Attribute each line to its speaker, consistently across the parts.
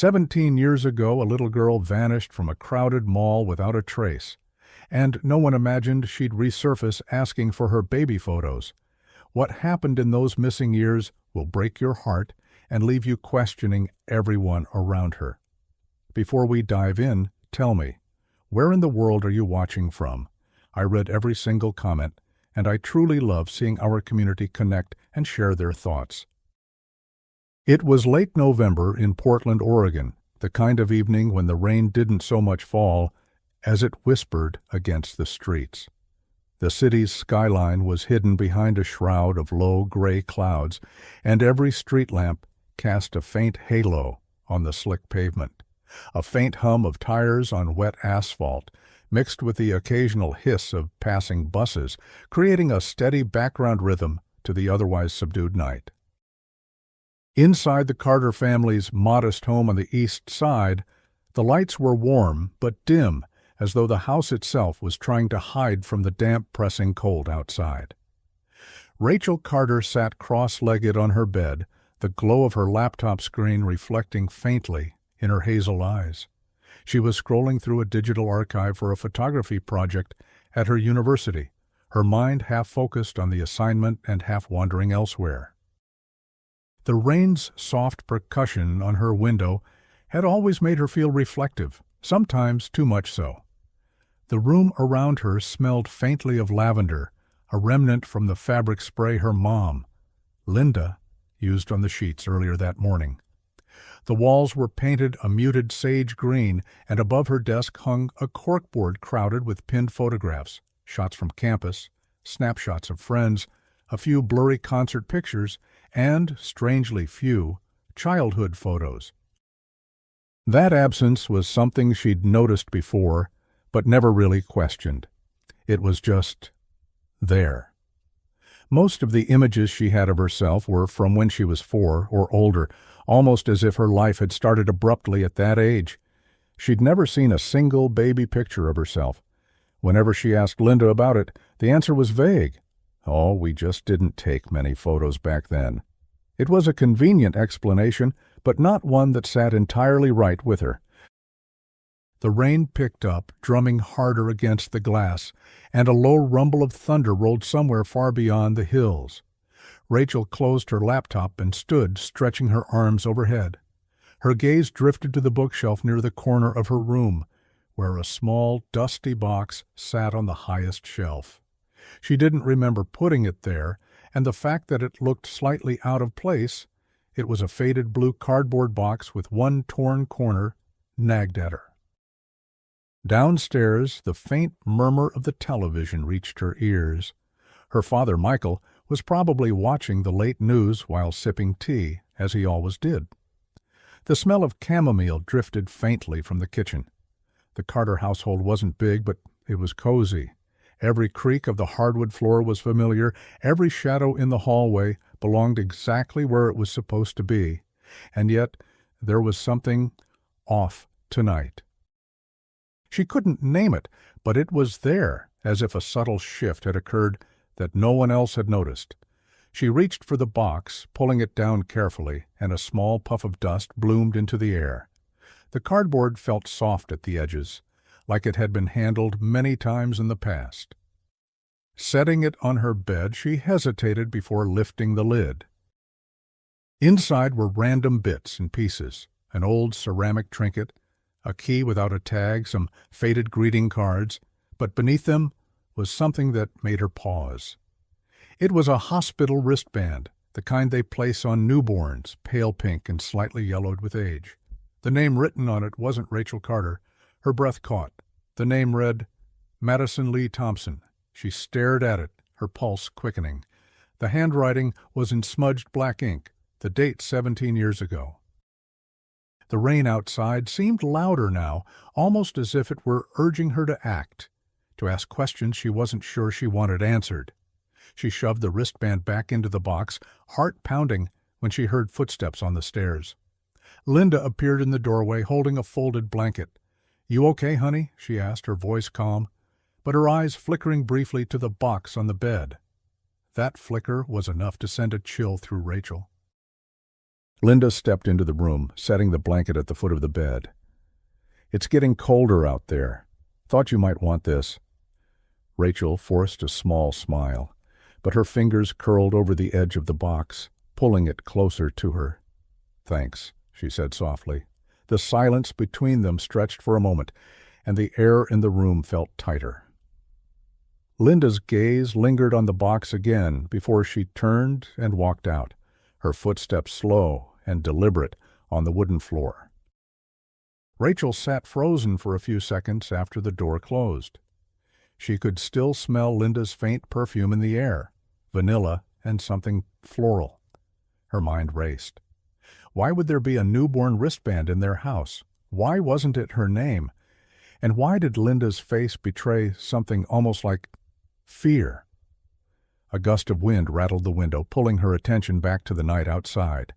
Speaker 1: 17 years ago, a little girl vanished from a crowded mall without a trace, and no one imagined she'd resurface asking for her baby photos. What happened in those missing years will break your heart and leave you questioning everyone around her. Before we dive in, tell me, where in the world are you watching from? I read every single comment, and I truly love seeing our community connect and share their thoughts. It was late November in Portland, Oregon, the kind of evening when the rain didn't so much fall as it whispered against the streets. The city's skyline was hidden behind a shroud of low gray clouds, and every street lamp cast a faint halo on the slick pavement. A faint hum of tires on wet asphalt, mixed with the occasional hiss of passing buses, creating a steady background rhythm to the otherwise subdued night. Inside the Carter family's modest home on the east side, the lights were warm but dim, as though the house itself was trying to hide from the damp, pressing cold outside. Rachel Carter sat cross-legged on her bed, the glow of her laptop screen reflecting faintly in her hazel eyes. She was scrolling through a digital archive for a photography project at her university, her mind half focused on the assignment and half wandering elsewhere. The rain's soft percussion on her window had always made her feel reflective, sometimes too much so. The room around her smelled faintly of lavender, a remnant from the fabric spray her mom, Linda, used on the sheets earlier that morning. The walls were painted a muted sage green, and above her desk hung a corkboard crowded with pinned photographs, shots from campus, snapshots of friends, a few blurry concert pictures, and, strangely few, childhood photos. That absence was something she'd noticed before, but never really questioned. It was just there. Most of the images she had of herself were from when she was 4 or older, almost as if her life had started abruptly at that age. She'd never seen a single baby picture of herself. Whenever she asked Linda about it, the answer was vague. Oh, we just didn't take many photos back then. It was a convenient explanation, but not one that sat entirely right with her. The rain picked up, drumming harder against the glass, and a low rumble of thunder rolled somewhere far beyond the hills. Rachel closed her laptop and stood, stretching her arms overhead. Her gaze drifted to the bookshelf near the corner of her room, where a small, dusty box sat on the highest shelf. She didn't remember putting it there, and the fact that it looked slightly out of place, it was a faded blue cardboard box with one torn corner, nagged at her. Downstairs, the faint murmur of the television reached her ears. Her father, Michael, was probably watching the late news while sipping tea, as he always did. The smell of chamomile drifted faintly from the kitchen. The Carter household wasn't big, but it was cozy. Every creak of the hardwood floor was familiar, every shadow in the hallway belonged exactly where it was supposed to be, and yet there was something off tonight. She couldn't name it, but it was there, as if a subtle shift had occurred that no one else had noticed. She reached for the box, pulling it down carefully, and a small puff of dust bloomed into the air. The cardboard felt soft at the edges, like it had been handled many times in the past. Setting it on her bed, she hesitated before lifting the lid. Inside were random bits and pieces, an old ceramic trinket, a key without a tag, some faded greeting cards, but beneath them was something that made her pause. It was a hospital wristband, the kind they place on newborns, pale pink and slightly yellowed with age. The name written on it wasn't Rachel Carter. Her breath caught. The name read, Madison Lee Thompson. She stared at it, her pulse quickening. The handwriting was in smudged black ink, the date 17 years ago. The rain outside seemed louder now, almost as if it were urging her to act, to ask questions she wasn't sure she wanted answered. She shoved the wristband back into the box, heart pounding, when she heard footsteps on the stairs. Linda appeared in the doorway, holding a folded blanket. "You okay, honey?" she asked, her voice calm, but her eyes flickering briefly to the box on the bed. That flicker was enough to send a chill through Rachel. Linda stepped into the room, setting the blanket at the foot of the bed. "It's getting colder out there. Thought you might want this." Rachel forced a small smile, but her fingers curled over the edge of the box, pulling it closer to her. "Thanks," she said softly. The silence between them stretched for a moment, and the air in the room felt tighter. Linda's gaze lingered on the box again before she turned and walked out, her footsteps slow and deliberate on the wooden floor. Rachel sat frozen for a few seconds after the door closed. She could still smell Linda's faint perfume in the air, vanilla and something floral. Her mind raced. Why would there be a newborn wristband in their house? Why wasn't it her name? And why did Linda's face betray something almost like fear? A gust of wind rattled the window, pulling her attention back to the night outside.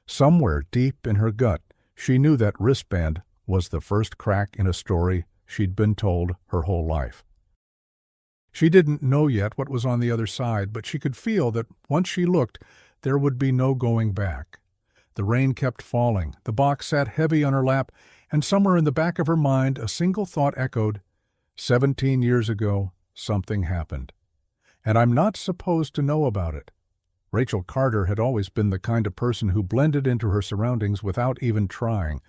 Speaker 1: Somewhere deep in her gut, she knew that wristband was the first crack in a story she'd been told her whole life. She didn't know yet what was on the other side, but she could feel that once she looked, there would be no going back. The rain kept falling, the box sat heavy on her lap, and somewhere in the back of her mind a single thought echoed, 17 years ago, something happened. And I'm not supposed to know about it. Rachel Carter had always been the kind of person who blended into her surroundings without even trying.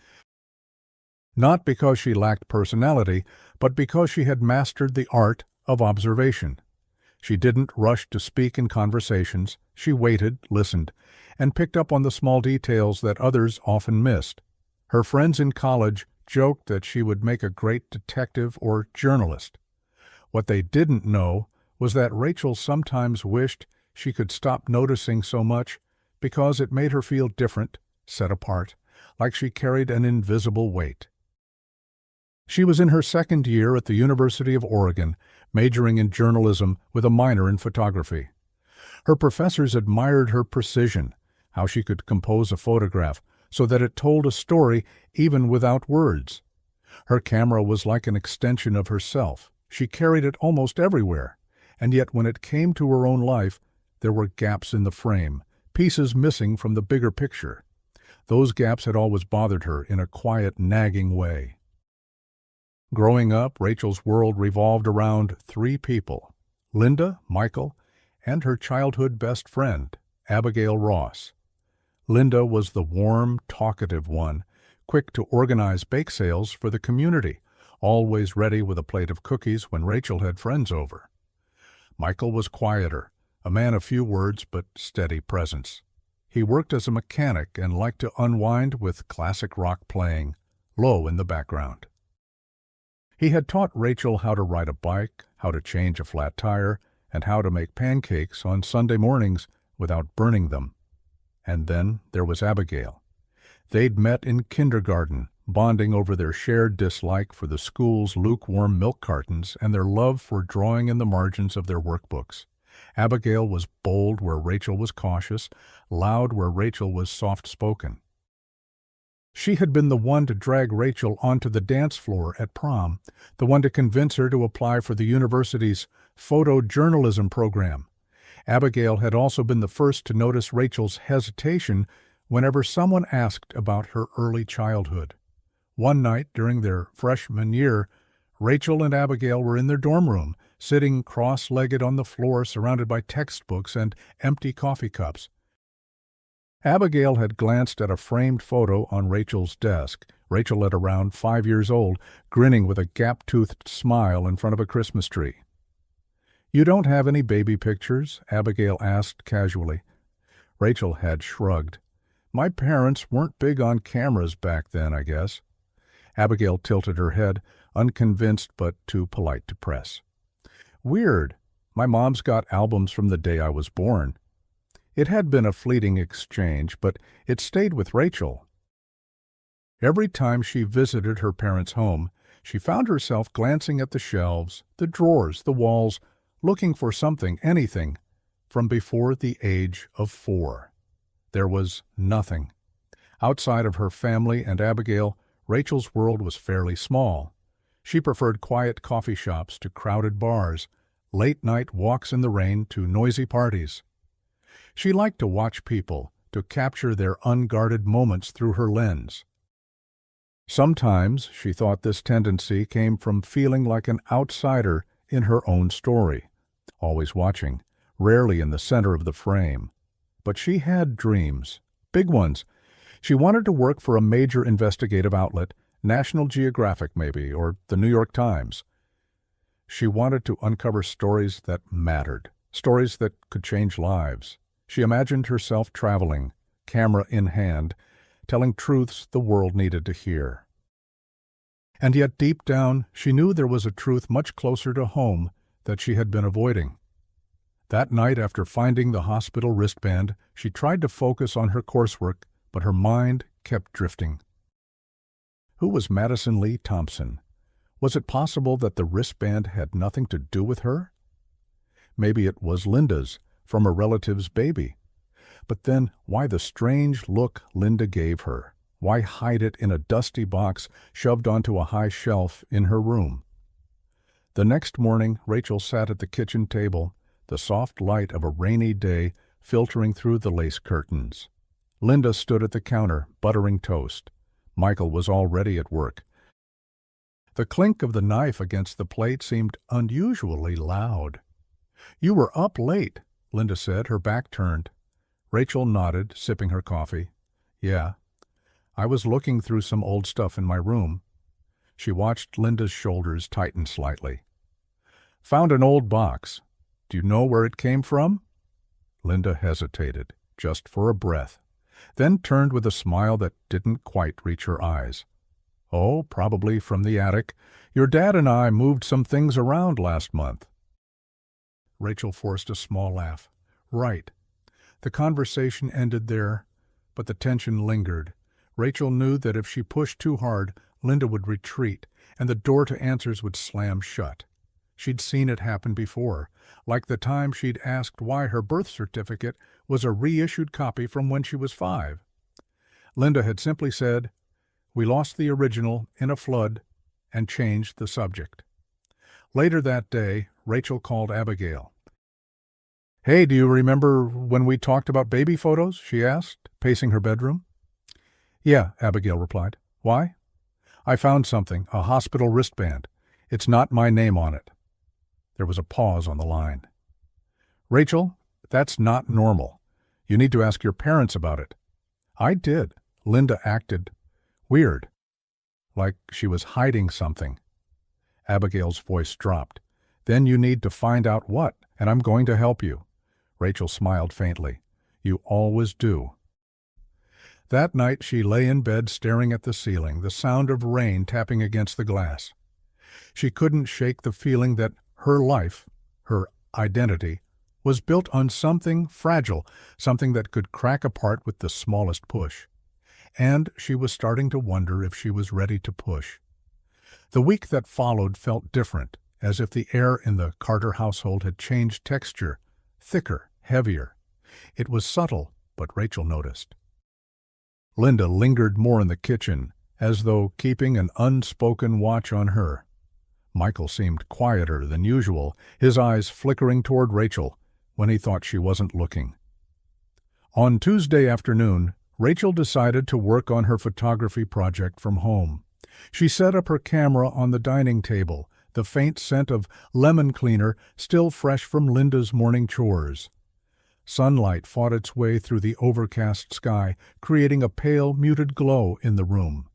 Speaker 1: Not because she lacked personality, but because she had mastered the art of observation. She didn't rush to speak in conversations. She waited, listened, and picked up on the small details that others often missed. Her friends in college joked that she would make a great detective or journalist. What they didn't know was that Rachel sometimes wished she could stop noticing so much because it made her feel different, set apart, like she carried an invisible weight. She was in her second year at the University of Oregon, majoring in journalism with a minor in photography. Her professors admired her precision, how she could compose a photograph so that it told a story even without words. Her camera was like an extension of herself. She carried it almost everywhere, and yet when it came to her own life, there were gaps in the frame, pieces missing from the bigger picture. Those gaps had always bothered her in a quiet, nagging way. Growing up, Rachel's world revolved around three people: Linda, Michael, and her childhood best friend, Abigail Ross. Linda was the warm, talkative one, quick to organize bake sales for the community, always ready with a plate of cookies when Rachel had friends over. Michael was quieter, a man of few words but steady presence. He worked as a mechanic and liked to unwind with classic rock playing, low in the background. He had taught Rachel how to ride a bike, how to change a flat tire, and how to make pancakes on Sunday mornings without burning them. And then there was Abigail. They'd met in kindergarten, bonding over their shared dislike for the school's lukewarm milk cartons and their love for drawing in the margins of their workbooks. Abigail was bold where Rachel was cautious, loud where Rachel was soft-spoken. She had been the one to drag Rachel onto the dance floor at prom, the one to convince her to apply for the university's photojournalism program. Abigail had also been the first to notice Rachel's hesitation whenever someone asked about her early childhood. One night during their freshman year, Rachel and Abigail were in their dorm room, sitting cross-legged on the floor surrounded by textbooks and empty coffee cups. Abigail had glanced at a framed photo on Rachel's desk, Rachel at around 5 years old, grinning with a gap-toothed smile in front of a Christmas tree. "You don't have any baby pictures?" Abigail asked casually. Rachel had shrugged. "My parents weren't big on cameras back then, I guess." Abigail tilted her head, unconvinced but too polite to press. "Weird. My mom's got albums from the day I was born." It had been a fleeting exchange, but it stayed with Rachel. Every time she visited her parents' home, she found herself glancing at the shelves, the drawers, the walls, looking for something, anything, from before the age of 4. There was nothing. Outside of her family and Abigail, Rachel's world was fairly small. She preferred quiet coffee shops to crowded bars, late-night walks in the rain to noisy parties. She liked to watch people, to capture their unguarded moments through her lens. Sometimes she thought this tendency came from feeling like an outsider in her own story, always watching, rarely in the center of the frame. But she had dreams, big ones. She wanted to work for a major investigative outlet, National Geographic maybe, or the New York Times. She wanted to uncover stories that mattered, stories that could change lives. She imagined herself traveling, camera in hand, telling truths the world needed to hear. And yet deep down, she knew there was a truth much closer to home that she had been avoiding. That night, after finding the hospital wristband, she tried to focus on her coursework, but her mind kept drifting. Who was Madison Lee Thompson? Was it possible that the wristband had nothing to do with her? Maybe it was Linda's, from a relative's baby. But then, why the strange look Linda gave her? Why hide it in a dusty box shoved onto a high shelf in her room? The next morning, Rachel sat at the kitchen table, the soft light of a rainy day filtering through the lace curtains. Linda stood at the counter, buttering toast. Michael was already at work. The clink of the knife against the plate seemed unusually loud. "You were up late," Linda said, her back turned. Rachel nodded, sipping her coffee. "Yeah. I was looking through some old stuff in my room." She watched Linda's shoulders tighten slightly. "Found an old box. Do you know where it came from?" Linda hesitated, just for a breath, then turned with a smile that didn't quite reach her eyes. "Oh, probably from the attic. Your dad and I moved some things around last month." Rachel forced a small laugh. "Right." The conversation ended there, but the tension lingered. Rachel knew that if she pushed too hard, Linda would retreat, and the door to answers would slam shut. She'd seen it happen before, like the time she'd asked why her birth certificate was a reissued copy from when she was 5. Linda had simply said, "We lost the original in a flood," and changed the subject. Later that day, Rachel called Abigail. "Hey, do you remember when we talked about baby photos?" she asked, pacing her bedroom. "Yeah," Abigail replied. "Why?" "I found something, a hospital wristband. It's not my name on it." There was a pause on the line. "Rachel, that's not normal. You need to ask your parents about it." "I did." Linda acted weird, like she was hiding something. Abigail's voice dropped. "Then you need to find out what, and I'm going to help you." Rachel smiled faintly. "You always do." That night she lay in bed staring at the ceiling, the sound of rain tapping against the glass. She couldn't shake the feeling that her life, her identity, was built on something fragile, something that could crack apart with the smallest push. And she was starting to wonder if she was ready to push. The week that followed felt different, as if the air in the Carter household had changed texture, thicker, heavier. It was subtle, but Rachel noticed. Linda lingered more in the kitchen, as though keeping an unspoken watch on her. Michael seemed quieter than usual, his eyes flickering toward Rachel when he thought she wasn't looking. On Tuesday afternoon, Rachel decided to work on her photography project from home. She set up her camera on the dining table, the faint scent of lemon cleaner still fresh from Linda's morning chores. Sunlight fought its way through the overcast sky, creating a pale, muted glow in the room.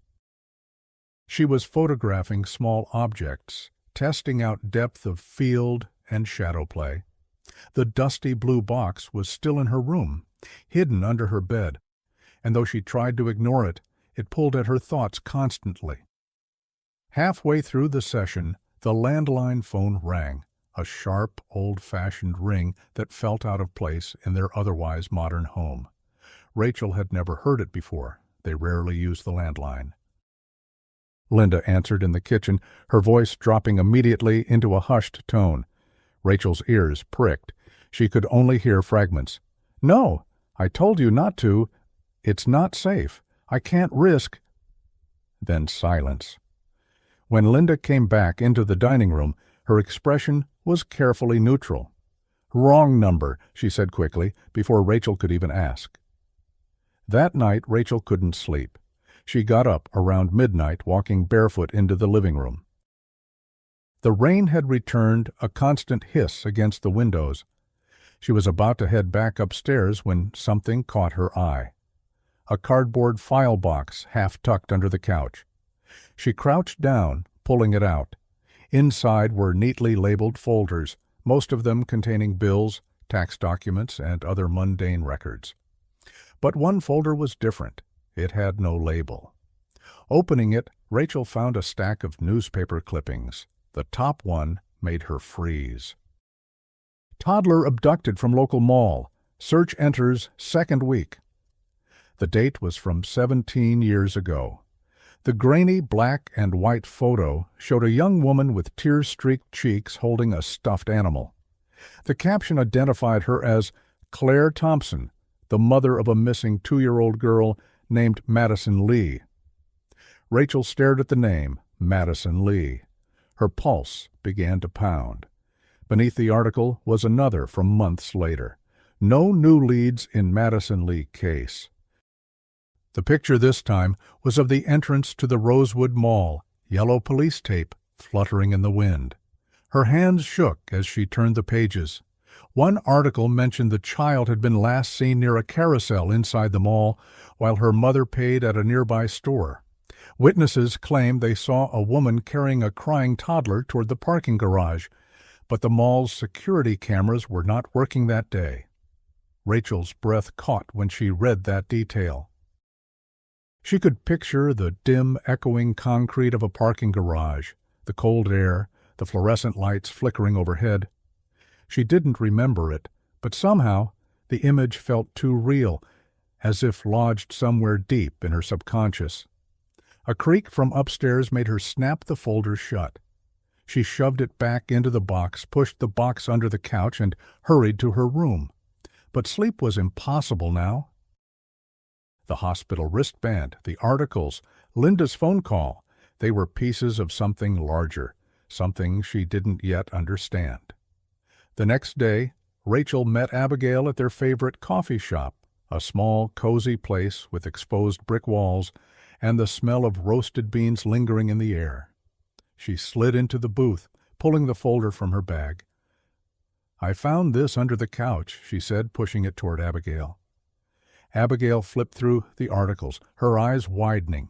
Speaker 1: She was photographing small objects, testing out depth of field and shadow play. The dusty blue box was still in her room, hidden under her bed, and though she tried to ignore it, it pulled at her thoughts constantly. Halfway through the session, the landline phone rang, a sharp, old-fashioned ring that felt out of place in their otherwise modern home. Rachel had never heard it before. They rarely used the landline. Linda answered in the kitchen, her voice dropping immediately into a hushed tone. Rachel's ears pricked. She could only hear fragments. "No, I told you not to. It's not safe. I can't risk—" Then silence. When Linda came back into the dining room, her expression was carefully neutral. "Wrong number," she said quickly, before Rachel could even ask. That night, Rachel couldn't sleep. She got up around midnight, walking barefoot into the living room. The rain had returned, a constant hiss against the windows. She was about to head back upstairs when something caught her eye. A cardboard file box half tucked under the couch. She crouched down, pulling it out. Inside were neatly labeled folders, most of them containing bills, tax documents, and other mundane records. But one folder was different. It had no label. Opening it, Rachel found a stack of newspaper clippings. The top one made her freeze. Toddler abducted from local mall. Search enters second week. The date was from 17 years ago. The grainy black and white photo showed a young woman with tear-streaked cheeks holding a stuffed animal. The caption identified her as Clare Thompson, the mother of a missing 2-year-old girl named Madison Lee. Rachel stared at the name, Madison Lee. Her pulse began to pound. Beneath the article was another from months later. No new leads in Madison Lee case. The picture this time was of the entrance to the Rosewood Mall, yellow police tape fluttering in the wind. Her hands shook as she turned the pages. One article mentioned the child had been last seen near a carousel inside the mall, while her mother paid at a nearby store. Witnesses claimed they saw a woman carrying a crying toddler toward the parking garage, but the mall's security cameras were not working that day. Rachel's breath caught when she read that detail. She could picture the dim, echoing concrete of a parking garage, the cold air, the fluorescent lights flickering overhead. She didn't remember it, but somehow the image felt too real, as if lodged somewhere deep in her subconscious. A creak from upstairs made her snap the folder shut. She shoved it back into the box, pushed the box under the couch, and hurried to her room. But sleep was impossible now. The hospital wristband, the articles, Linda's phone call, they were pieces of something larger, something she didn't yet understand. The next day, Rachel met Abigail at their favorite coffee shop, a small, cozy place with exposed brick walls and the smell of roasted beans lingering in the air. She slid into the booth, pulling the folder from her bag. "I found this under the couch," she said, pushing it toward Abigail. Abigail flipped through the articles, her eyes widening.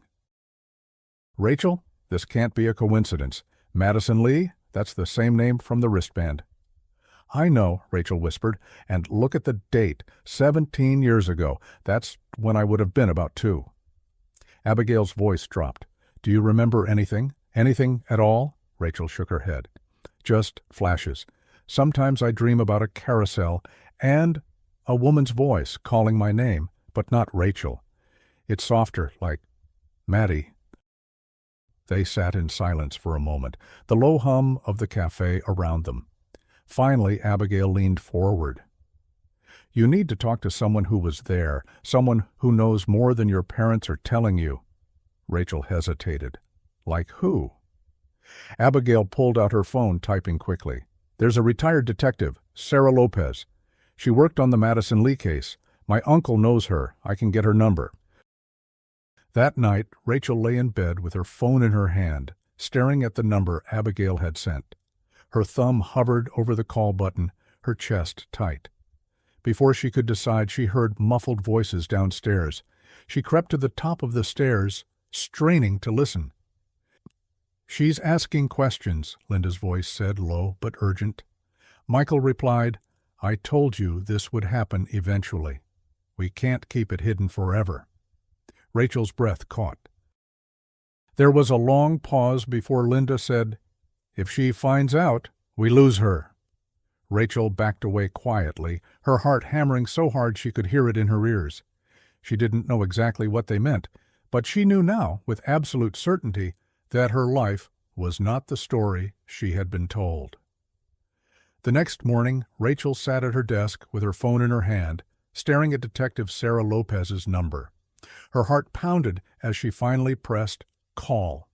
Speaker 1: "Rachel, this can't be a coincidence. Madison Lee, that's the same name from the wristband." "I know," Rachel whispered, "and look at the date, 17 years ago. That's when I would have been about 2. Abigail's voice dropped. "Do you remember anything? Anything at all?" Rachel shook her head. "Just flashes. Sometimes I dream about a carousel and a woman's voice calling my name, but not Rachel. It's softer, like Maddie." They sat in silence for a moment, the low hum of the cafe around them. Finally, Abigail leaned forward. "You need to talk to someone who was there, someone who knows more than your parents are telling you." Rachel hesitated. "Like who?" Abigail pulled out her phone, typing quickly. "There's a retired detective, Sarah Lopez. She worked on the Madison Lee case. My uncle knows her. I can get her number." That night, Rachel lay in bed with her phone in her hand, staring at the number Abigail had sent. Her thumb hovered over the call button, her chest tight. Before she could decide, she heard muffled voices downstairs. She crept to the top of the stairs, straining to listen. "She's asking questions," Linda's voice said, low but urgent. Michael replied, "I told you this would happen eventually. We can't keep it hidden forever." Rachel's breath caught. There was a long pause before Linda said, "If she finds out, we lose her." Rachel backed away quietly, her heart hammering so hard she could hear it in her ears. She didn't know exactly what they meant, but she knew now, with absolute certainty, that her life was not the story she had been told. The next morning, Rachel sat at her desk with her phone in her hand, staring at Detective Sarah Lopez's number. Her heart pounded as she finally pressed call.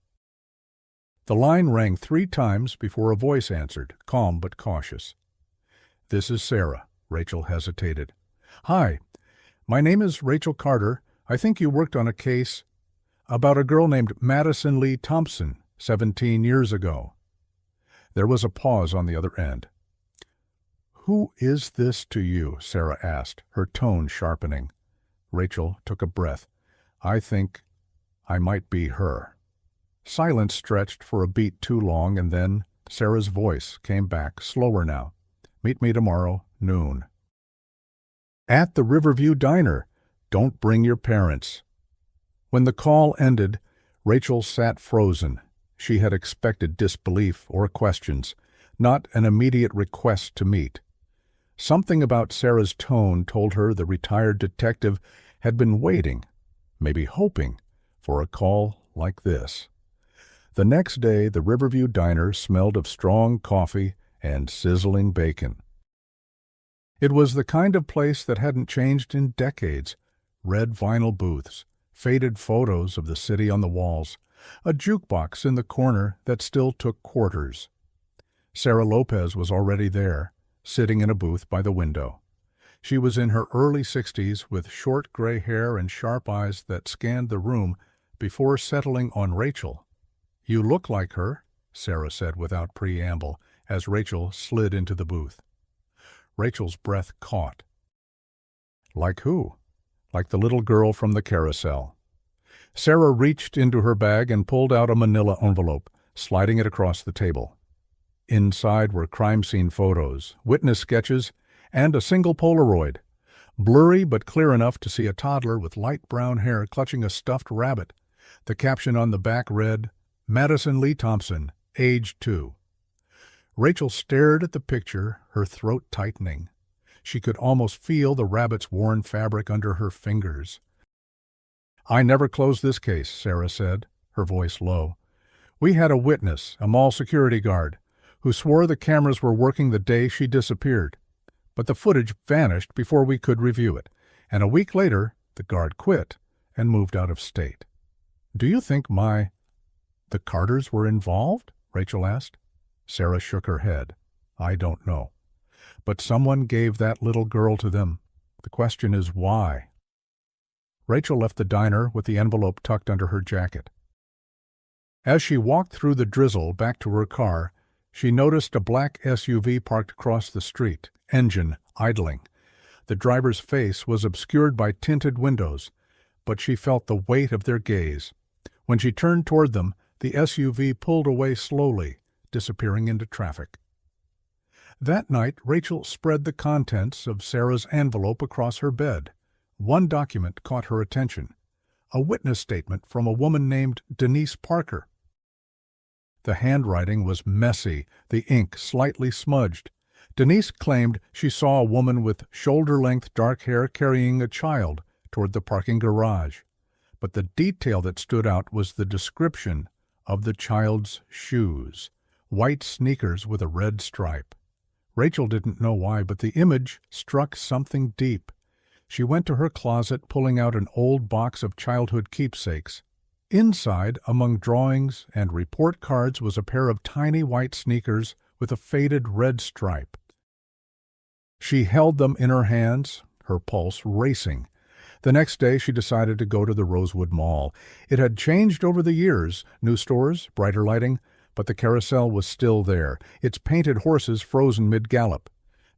Speaker 1: The line rang 3 times before a voice answered, calm but cautious. "This is Sarah." Rachel hesitated. "Hi, my name is Rachel Carter. I think you worked on a case about a girl named Madison Lee Thompson 17 years ago." There was a pause on the other end. "Who is this to you?" Sarah asked, her tone sharpening. Rachel took a breath. "I think I might be her." Silence stretched for a beat too long, and then Sarah's voice came back, slower now. "Meet me tomorrow, noon. At the Riverview Diner. Don't bring your parents." When the call ended, Rachel sat frozen. She had expected disbelief or questions, not an immediate request to meet. Something about Sarah's tone told her the retired detective had been waiting, maybe hoping, for a call like this. The next day, the Riverview Diner smelled of strong coffee and sizzling bacon. It was the kind of place that hadn't changed in decades. Red vinyl booths, faded photos of the city on the walls, a jukebox in the corner that still took quarters. Sarah Lopez was already there, sitting in a booth by the window. She was in her early 60s with short gray hair and sharp eyes that scanned the room before settling on Rachel. "You look like her," Sarah said without preamble as Rachel slid into the booth. Rachel's breath caught. "Like who?" "Like the little girl from the carousel." Sarah reached into her bag and pulled out a manila envelope, sliding it across the table. Inside were crime scene photos, witness sketches, and a single Polaroid, blurry but clear enough to see a toddler with light brown hair clutching a stuffed rabbit. The caption on the back read, "Madison Lee Thompson, age 2. Rachel stared at the picture, her throat tightening. She could almost feel the rabbit's worn fabric under her fingers. "I never closed this case," Sarah said, her voice low. "We had a witness, a mall security guard, who swore the cameras were working the day she disappeared. But the footage vanished before we could review it, and a week later the guard quit and moved out of state." "Do you think the Carters were involved?" Rachel asked. Sarah shook her head. "I don't know. But someone gave that little girl to them. The question is why." Rachel left the diner with the envelope tucked under her jacket. As she walked through the drizzle back to her car, she noticed a black SUV parked across the street, engine idling. The driver's face was obscured by tinted windows, but she felt the weight of their gaze. When she turned toward them, the SUV pulled away slowly, disappearing into traffic. That night, Rachel spread the contents of Sarah's envelope across her bed. One document caught her attention, a witness statement from a woman named Denise Parker. The handwriting was messy, the ink slightly smudged. Denise claimed she saw a woman with shoulder-length dark hair carrying a child toward the parking garage. But the detail that stood out was the description of the child's shoes, white sneakers with a red stripe. Rachel didn't know why, but the image struck something deep. She went to her closet, pulling out an old box of childhood keepsakes. Inside, among drawings and report cards, was a pair of tiny white sneakers with a faded red stripe. She held them in her hands, her pulse racing. The next day she decided to go to the Rosewood Mall. It had changed over the years, new stores, brighter lighting, but the carousel was still there, its painted horses frozen mid-gallop.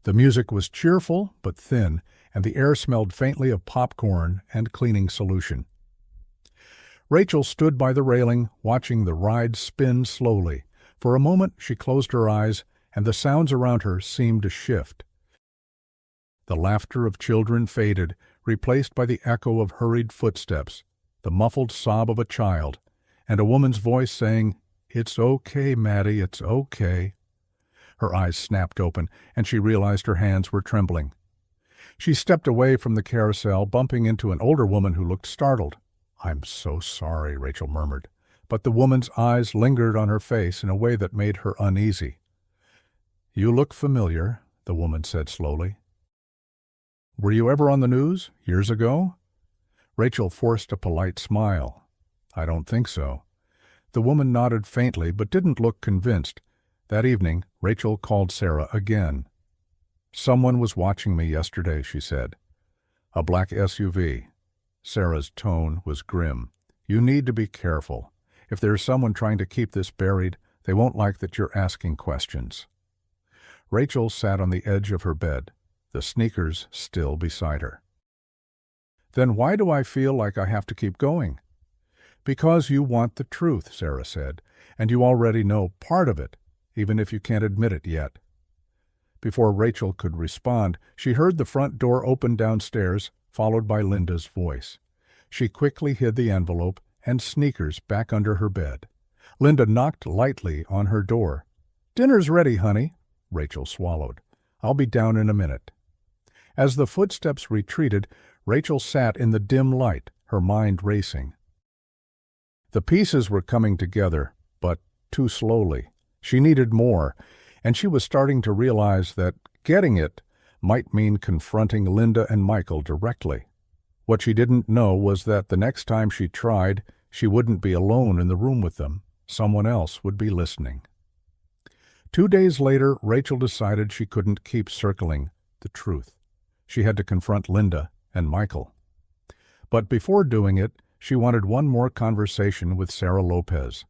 Speaker 1: The music was cheerful but thin, and the air smelled faintly of popcorn and cleaning solution. Rachel stood by the railing, watching the ride spin slowly. For a moment she closed her eyes, and the sounds around her seemed to shift. The laughter of children faded, replaced by the echo of hurried footsteps, the muffled sob of a child, and a woman's voice saying, "It's okay, Maddie, it's okay." Her eyes snapped open, and she realized her hands were trembling. She stepped away from the carousel, bumping into an older woman who looked startled. "I'm so sorry," Rachel murmured, but the woman's eyes lingered on her face in a way that made her uneasy. "You look familiar," the woman said slowly. "Were you ever on the news, years ago?" Rachel forced a polite smile. "I don't think so." The woman nodded faintly, but didn't look convinced. That evening, Rachel called Sarah again. "Someone was watching me yesterday," she said. "A black SUV. Sarah's tone was grim. "You need to be careful. If there's someone trying to keep this buried, they won't like that you're asking questions." Rachel sat on the edge of her bed, the sneakers still beside her. "Then why do I feel like I have to keep going?" "Because you want the truth," Sarah said, "and you already know part of it, even if you can't admit it yet." Before Rachel could respond, she heard the front door open downstairs, followed by Linda's voice. She quickly hid the envelope and sneakers back under her bed. Linda knocked lightly on her door. "Dinner's ready, honey," Rachel swallowed. "I'll be down in a minute." As the footsteps retreated, Rachel sat in the dim light, her mind racing. The pieces were coming together, but too slowly. She needed more, and she was starting to realize that getting it might mean confronting Linda and Michael directly. What she didn't know was that the next time she tried, she wouldn't be alone in the room with them. Someone else would be listening. 2 days later, Rachel decided she couldn't keep circling the truth. She had to confront Linda and Michael. But before doing it, she wanted one more conversation with Sarah Lopez.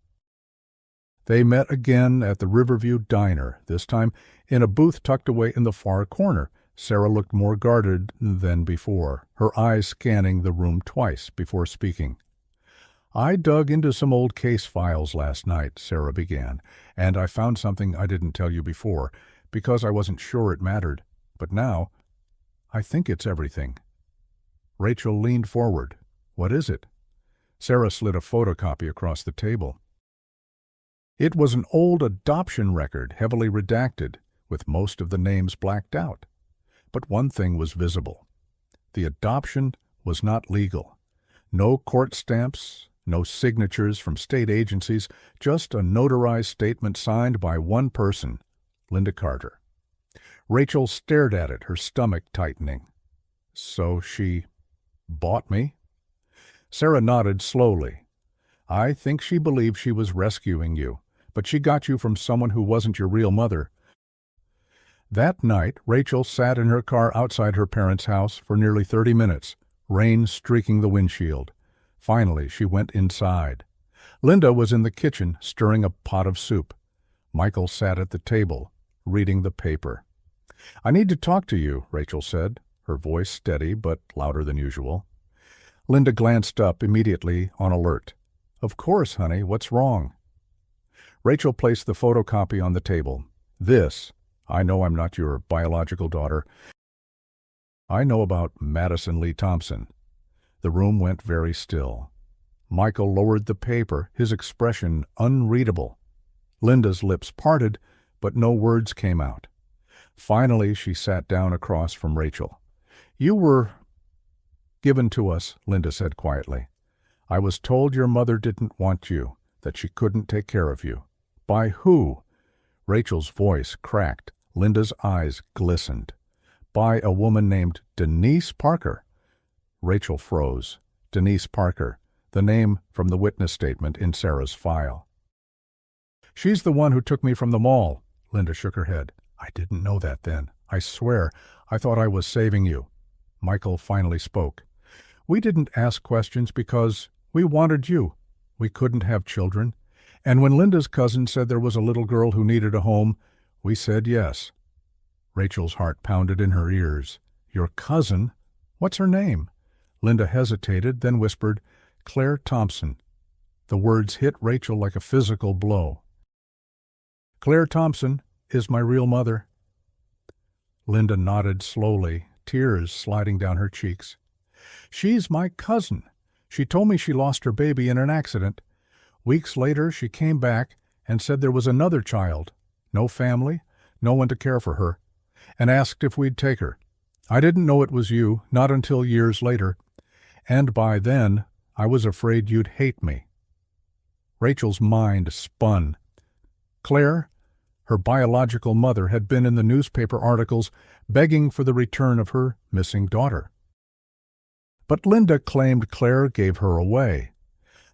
Speaker 1: They met again at the Riverview Diner, this time in a booth tucked away in the far corner. Sarah looked more guarded than before, her eyes scanning the room twice before speaking. "I dug into some old case files last night," Sarah began, "and I found something I didn't tell you before, because I wasn't sure it mattered. But now, I think it's everything." Rachel leaned forward. "What is it?" Sarah slid a photocopy across the table. It was an old adoption record, heavily redacted, with most of the names blacked out. But one thing was visible. The adoption was not legal. No court stamps, no signatures from state agencies, just a notarized statement signed by one person, Linda Carter. Rachel stared at it, her stomach tightening. "So she bought me?" Sarah nodded slowly. "I think she believed she was rescuing you, but she got you from someone who wasn't your real mother." That night, Rachel sat in her car outside her parents' house for nearly 30 minutes, rain streaking the windshield. Finally, she went inside. Linda was in the kitchen, stirring a pot of soup. Michael sat at the table, reading the paper. "I need to talk to you," Rachel said, her voice steady but louder than usual. Linda glanced up immediately, on alert. "Of course, honey, what's wrong?" Rachel placed the photocopy on the table. I know I'm not your biological daughter. I know about Madison Lee Thompson." The room went very still. Michael lowered the paper, his expression unreadable. Linda's lips parted, but no words came out. Finally, she sat down across from Rachel. "You were given to us," Linda said quietly. "I was told your mother didn't want you, that she couldn't take care of you." "By who?" Rachel's voice cracked. Linda's eyes glistened. "By a woman named Denise Parker." Rachel froze. Denise Parker, the name from the witness statement in Sarah's file. "She's the one who took me from the mall." Linda shook her head. "I didn't know that then. I swear, I thought I was saving you." Michael finally spoke. "We didn't ask questions because we wanted you. We couldn't have children. And when Linda's cousin said there was a little girl who needed a home, we said yes." Rachel's heart pounded in her ears. "Your cousin? What's her name?" Linda hesitated, then whispered, "Clare Thompson." The words hit Rachel like a physical blow. "Clare Thompson is my real mother." Linda nodded slowly, tears sliding down her cheeks. "She's my cousin. She told me she lost her baby in an accident. Weeks later, she came back and said there was another child, no family, no one to care for her, and asked if we'd take her. I didn't know it was you, not until years later, and by then, I was afraid you'd hate me." Rachel's mind spun. Claire, her biological mother, had been in the newspaper articles begging for the return of her missing daughter. But Linda claimed Claire gave her away.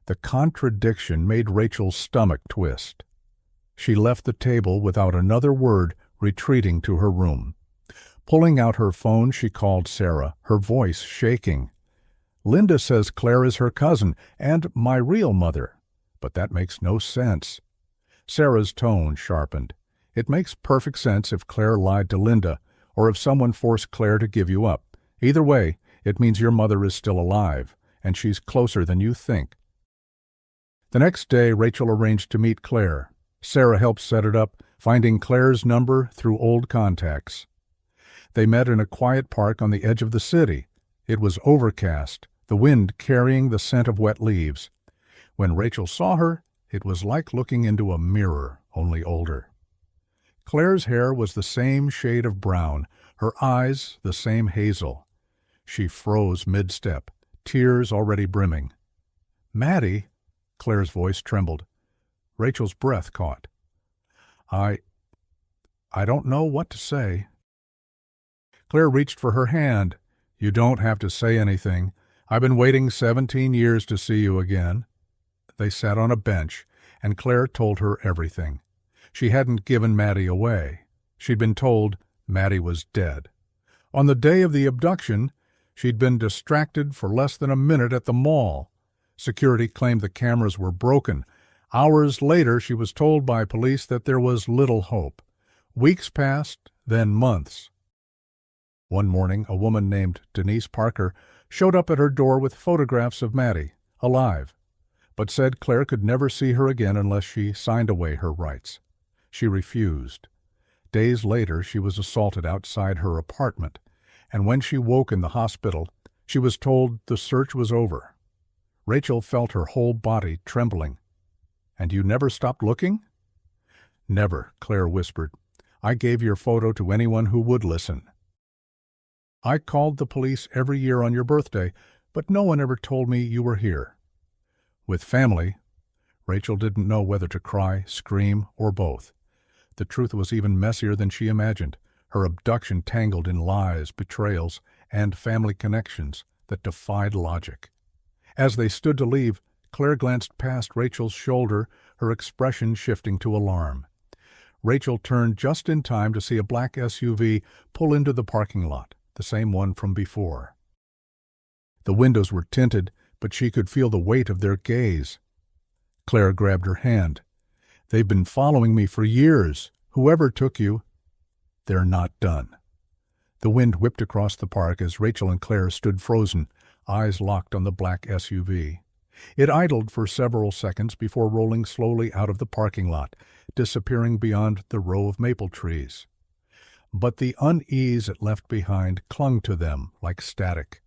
Speaker 1: The contradiction made Rachel's stomach twist. She left the table without another word, retreating to her room. Pulling out her phone, she called Sarah, her voice shaking. Linda says Claire is her cousin and my real mother, but that makes no sense. Sarah's tone sharpened. It makes perfect sense if Claire lied to Linda, or if someone forced Claire to give you up. Either way, it means your mother is still alive, and she's closer than you think. The next day, Rachel arranged to meet Claire. Sarah helped set it up, finding Claire's number through old contacts. They met in a quiet park on the edge of the city. It was overcast, the wind carrying the scent of wet leaves. When Rachel saw her, it was like looking into a mirror, only older. Claire's hair was the same shade of brown, her eyes the same hazel. She froze mid-step, tears already brimming. "Maddie," Claire's voice trembled. Rachel's breath caught. I don't know what to say." Claire reached for her hand. "You don't have to say anything. I've been waiting 17 years to see you again." They sat on a bench, and Claire told her everything. She hadn't given Maddie away. She'd been told Maddie was dead. On the day of the abduction, she'd been distracted for less than a minute at the mall. Security claimed the cameras were broken. Hours later, she was told by police that there was little hope. Weeks passed, then months. One morning, a woman named Denise Parker showed up at her door with photographs of Maddie, alive, but said Claire could never see her again unless she signed away her rights. She refused. Days later, she was assaulted outside her apartment, and when she woke in the hospital, she was told the search was over. Rachel felt her whole body trembling. "And you never stopped looking?" "Never," Claire whispered. "I gave your photo to anyone who would listen. I called the police every year on your birthday, but no one ever told me you were here." With family, Rachel didn't know whether to cry, scream, or both. The truth was even messier than she imagined, her abduction tangled in lies, betrayals, and family connections that defied logic. As they stood to leave, Claire glanced past Rachel's shoulder, her expression shifting to alarm. Rachel turned just in time to see a black SUV pull into the parking lot, the same one from before. The windows were tinted, but she could feel the weight of their gaze. Claire grabbed her hand. "They've been following me for years. Whoever took you, they're not done." The wind whipped across the park as Rachel and Claire stood frozen, eyes locked on the black SUV. It idled for several seconds before rolling slowly out of the parking lot, disappearing beyond the row of maple trees. But the unease it left behind clung to them like static.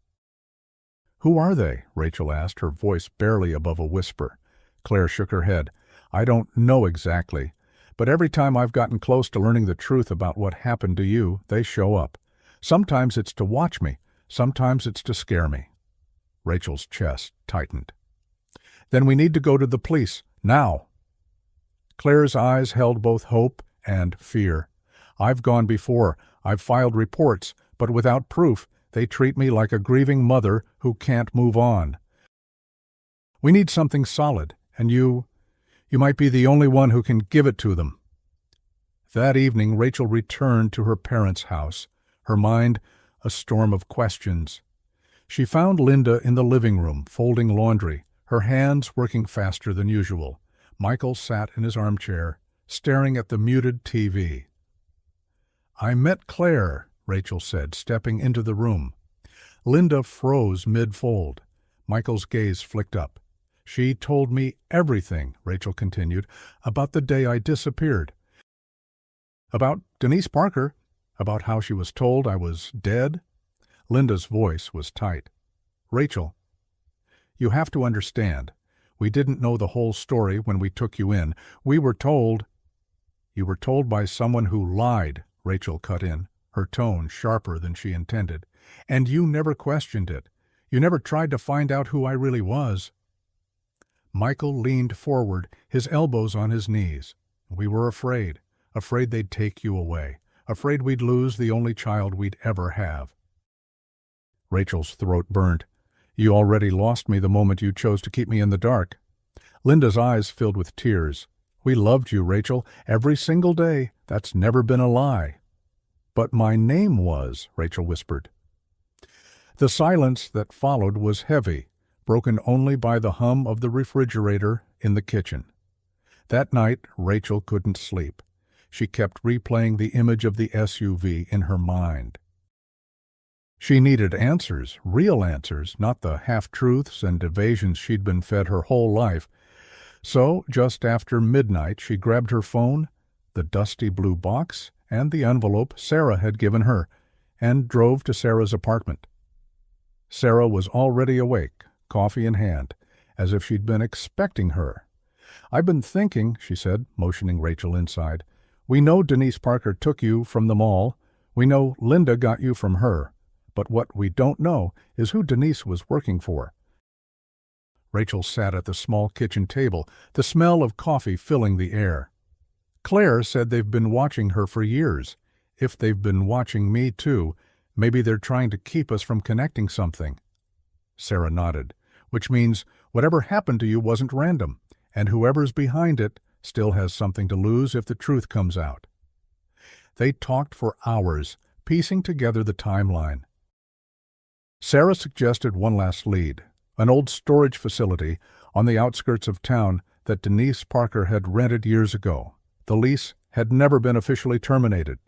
Speaker 1: "Who are they?" Rachel asked, her voice barely above a whisper. Claire shook her head. "I don't know exactly, but every time I've gotten close to learning the truth about what happened to you, they show up. Sometimes it's to watch me, sometimes it's to scare me." Rachel's chest tightened. "Then we need to go to the police, now." Claire's eyes held both hope and fear. "I've gone before. I've filed reports, but without proof, they treat me like a grieving mother who can't move on. We need something solid, and you might be the only one who can give it to them." That evening, Rachel returned to her parents' house, her mind a storm of questions. She found Linda in the living room, folding laundry, her hands working faster than usual. Michael sat in his armchair, staring at the muted TV. "I met Claire," Rachel said, stepping into the room. Linda froze mid-fold. Michael's gaze flicked up. "She told me everything," Rachel continued, "about the day I disappeared. About Denise Parker, about how she was told I was dead." Linda's voice was tight. "Rachel, you have to understand. We didn't know the whole story when we took you in. We were told—" "You were told by someone who lied," Rachel cut in, her tone sharper than she intended. "And you never questioned it. You never tried to find out who I really was." Michael leaned forward, his elbows on his knees. "We were afraid they'd take you away, afraid we'd lose the only child we'd ever have." Rachel's throat burned. "You already lost me the moment you chose to keep me in the dark." Linda's eyes filled with tears. "We loved you, Rachel, every single day. That's never been a lie." "But my name was," Rachel whispered. The silence that followed was heavy, broken only by the hum of the refrigerator in the kitchen. That night, Rachel couldn't sleep. She kept replaying the image of the SUV in her mind. She needed answers, real answers, not the half-truths and evasions she'd been fed her whole life. So, just after midnight, she grabbed her phone, the dusty blue box, and the envelope Sarah had given her, and drove to Sarah's apartment. Sarah was already awake, coffee in hand, as if she'd been expecting her. "I've been thinking," she said, motioning Rachel inside. "We know Denise Parker took you from the mall. We know Linda got you from her. But what we don't know is who Denise was working for." Rachel sat at the small kitchen table, the smell of coffee filling the air. "Claire said they've been watching her for years. If they've been watching me too, maybe they're trying to keep us from connecting something." Sarah nodded, "which means whatever happened to you wasn't random, and whoever's behind it still has something to lose if the truth comes out." They talked for hours, piecing together the timeline. Sarah suggested one last lead, an old storage facility on the outskirts of town that Denise Parker had rented years ago. The lease had never been officially terminated.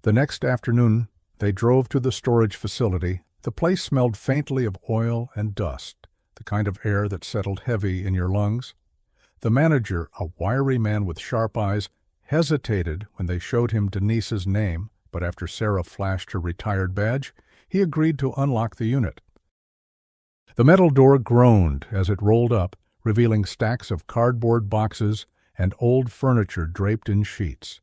Speaker 1: The next afternoon, they drove to the storage facility. The place smelled faintly of oil and dust, the kind of air that settled heavy in your lungs. The manager, a wiry man with sharp eyes, hesitated when they showed him Denise's name, but after Sarah flashed her retired badge, he agreed to unlock the unit. The metal door groaned as it rolled up, revealing stacks of cardboard boxes and old furniture draped in sheets.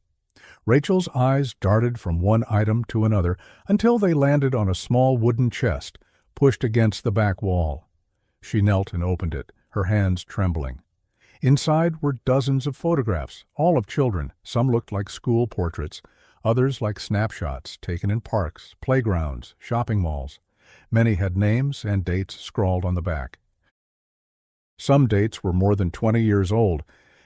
Speaker 1: Rachel's eyes darted from one item to another until they landed on a small wooden chest pushed against the back wall. She knelt and opened it, her hands trembling. Inside were dozens of photographs, all of children. Some looked like school portraits, others like snapshots taken in parks, playgrounds, shopping malls. Many had names and dates scrawled on the back. Some dates were more than 20 years old.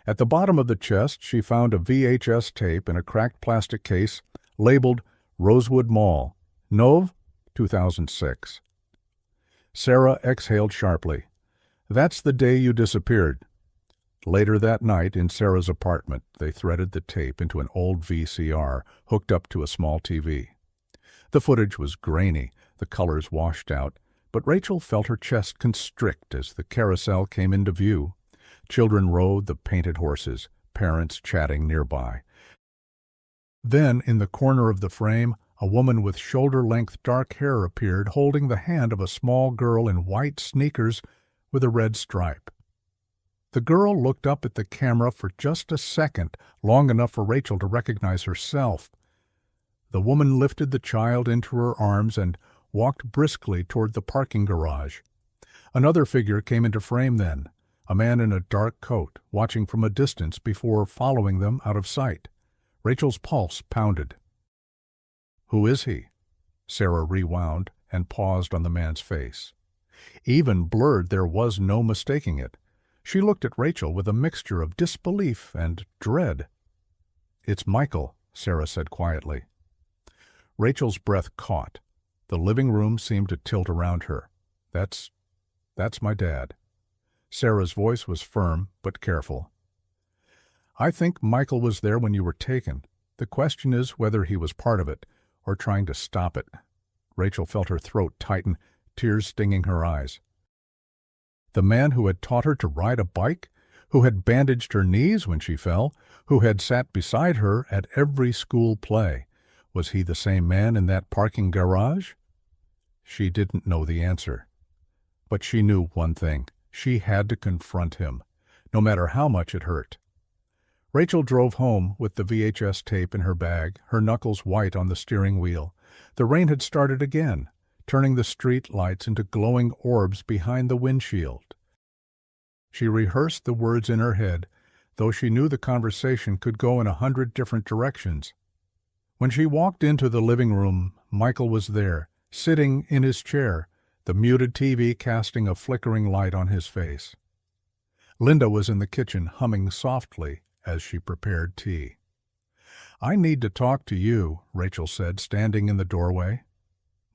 Speaker 1: At the bottom of the chest, she found a VHS tape in a cracked plastic case labeled Rosewood Mall, Nov. 2006. Sarah exhaled sharply. "That's the day you disappeared." Later that night, in Sarah's apartment, they threaded the tape into an old VCR hooked up to a small TV. The footage was grainy, the colors washed out, but Rachel felt her chest constrict as the carousel came into view. Children rode the painted horses, parents chatting nearby. Then, in the corner of the frame, a woman with shoulder-length dark hair appeared, holding the hand of a small girl in white sneakers with a red stripe. The girl looked up at the camera for just a second, long enough for Rachel to recognize herself. The woman lifted the child into her arms and walked briskly toward the parking garage. Another figure came into frame then, a man in a dark coat, watching from a distance before following them out of sight. Rachel's pulse pounded. "Who is he?" Sarah rewound and paused on the man's face. Even blurred, there was no mistaking it. She looked at Rachel with a mixture of disbelief and dread. "It's Michael," Sarah said quietly. Rachel's breath caught. The living room seemed to tilt around her. That's my dad." Sarah's voice was firm but careful. "I think Michael was there when you were taken. The question is whether he was part of it, or trying to stop it." Rachel felt her throat tighten, tears stinging her eyes. The man who had taught her to ride a bike, who had bandaged her knees when she fell, who had sat beside her at every school play, was he the same man in that parking garage? She didn't know the answer. But she knew one thing. She had to confront him, no matter how much it hurt. Rachel drove home with the VHS tape in her bag, her knuckles white on the steering wheel. The rain had started again, turning the street lights into glowing orbs behind the windshield. She rehearsed the words in her head, though she knew the conversation could go in 100 different directions. When she walked into the living room, Michael was there, sitting in his chair, the muted TV casting a flickering light on his face. Linda was in the kitchen, humming softly as she prepared tea. "I need to talk to you," Rachel said, standing in the doorway.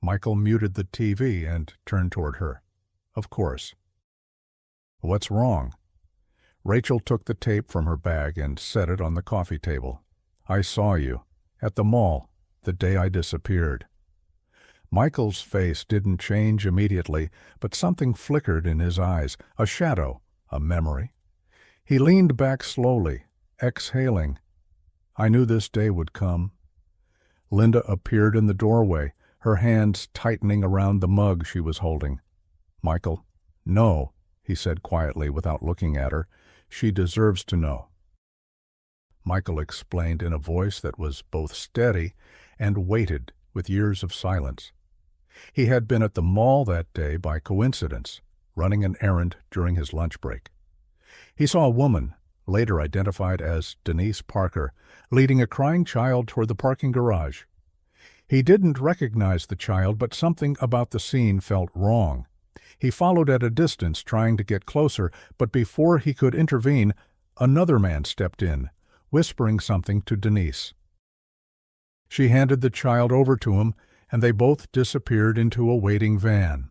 Speaker 1: Michael muted the TV and turned toward her. Of course. What's wrong? Rachel took the tape from her bag and set it on the coffee table. I saw you. At the mall. The day I disappeared. Michael's face didn't change immediately, but something flickered in his eyes, a shadow, a memory. He leaned back slowly, exhaling. I knew this day would come. Linda appeared in the doorway, her hands tightening around the mug she was holding. Michael, no, he said quietly without looking at her. She deserves to know. Michael explained in a voice that was both steady and weighted with years of silence. He had been at the mall that day by coincidence, running an errand during his lunch break. He saw a woman, later identified as Denise Parker, leading a crying child toward the parking garage. He didn't recognize the child, but something about the scene felt wrong. He followed at a distance, trying to get closer, but before he could intervene, another man stepped in, whispering something to Denise. She handed the child over to him, and they both disappeared into a waiting van.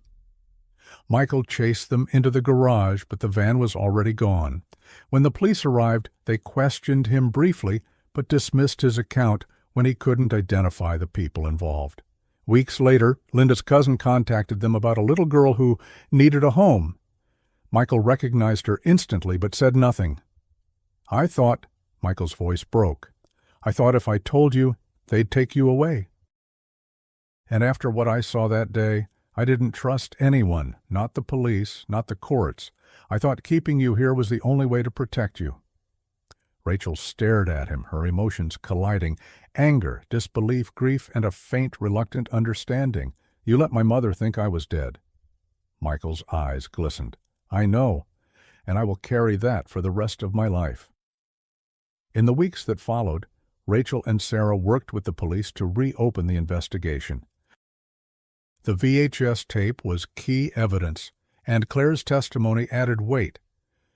Speaker 1: Michael chased them into the garage, but the van was already gone. When the police arrived, they questioned him briefly, but dismissed his account when he couldn't identify the people involved. Weeks later, Linda's cousin contacted them about a little girl who needed a home. Michael recognized her instantly, but said nothing. I thought, Michael's voice broke, I thought if I told you, they'd take you away. And after what I saw that day, I didn't trust anyone, not the police, not the courts. I thought keeping you here was the only way to protect you. Rachel stared at him, her emotions colliding, anger, disbelief, grief, and a faint, reluctant understanding. You let my mother think I was dead. Michael's eyes glistened. I know, and I will carry that for the rest of my life. In the weeks that followed, Rachel and Sarah worked with the police to reopen the investigation. The VHS tape was key evidence, and Claire's testimony added weight.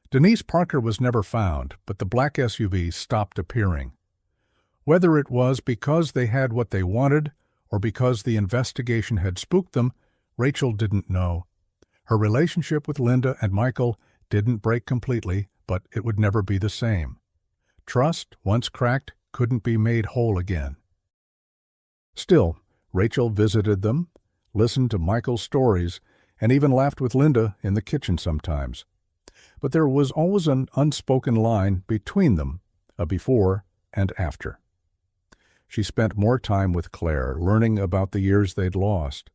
Speaker 1: Denise Parker was never found, but the black SUV stopped appearing. Whether it was because they had what they wanted or because the investigation had spooked them, Rachel didn't know. Her relationship with Linda and Michael didn't break completely, but it would never be the same. Trust, once cracked, couldn't be made whole again. Still, Rachel visited them, listened to Michael's stories, and even laughed with Linda in the kitchen sometimes. But there was always an unspoken line between them, a before and after. She spent more time with Clare, learning about the years they'd lost.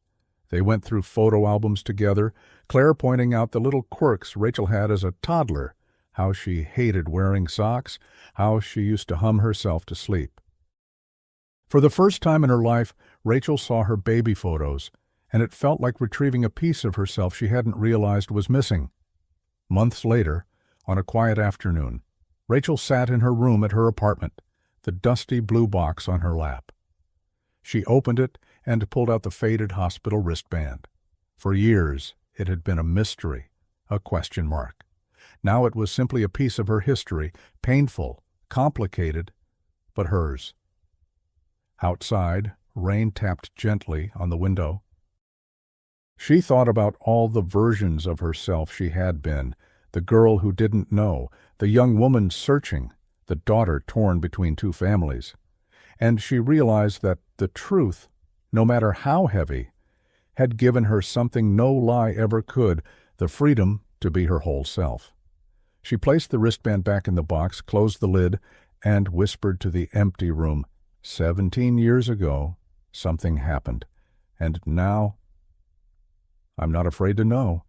Speaker 1: They went through photo albums together, Clare pointing out the little quirks Rachel had as a toddler, how she hated wearing socks, how she used to hum herself to sleep. For the first time in her life, Rachel saw her baby photos, and it felt like retrieving a piece of herself she hadn't realized was missing. Months later, on a quiet afternoon, Rachel sat in her room at her apartment, the dusty blue box on her lap. She opened it and pulled out the faded hospital wristband. For years, it had been a mystery, a question mark. Now it was simply a piece of her history, painful, complicated, but hers. Outside, rain tapped gently on the window. She thought about all the versions of herself she had been, the girl who didn't know, the young woman searching, the daughter torn between two families. And she realized that the truth, no matter how heavy, had given her something no lie ever could, the freedom to be her whole self. She placed the wristband back in the box, closed the lid, and whispered to the empty room, 17 years ago, something happened. And now, I'm not afraid to know.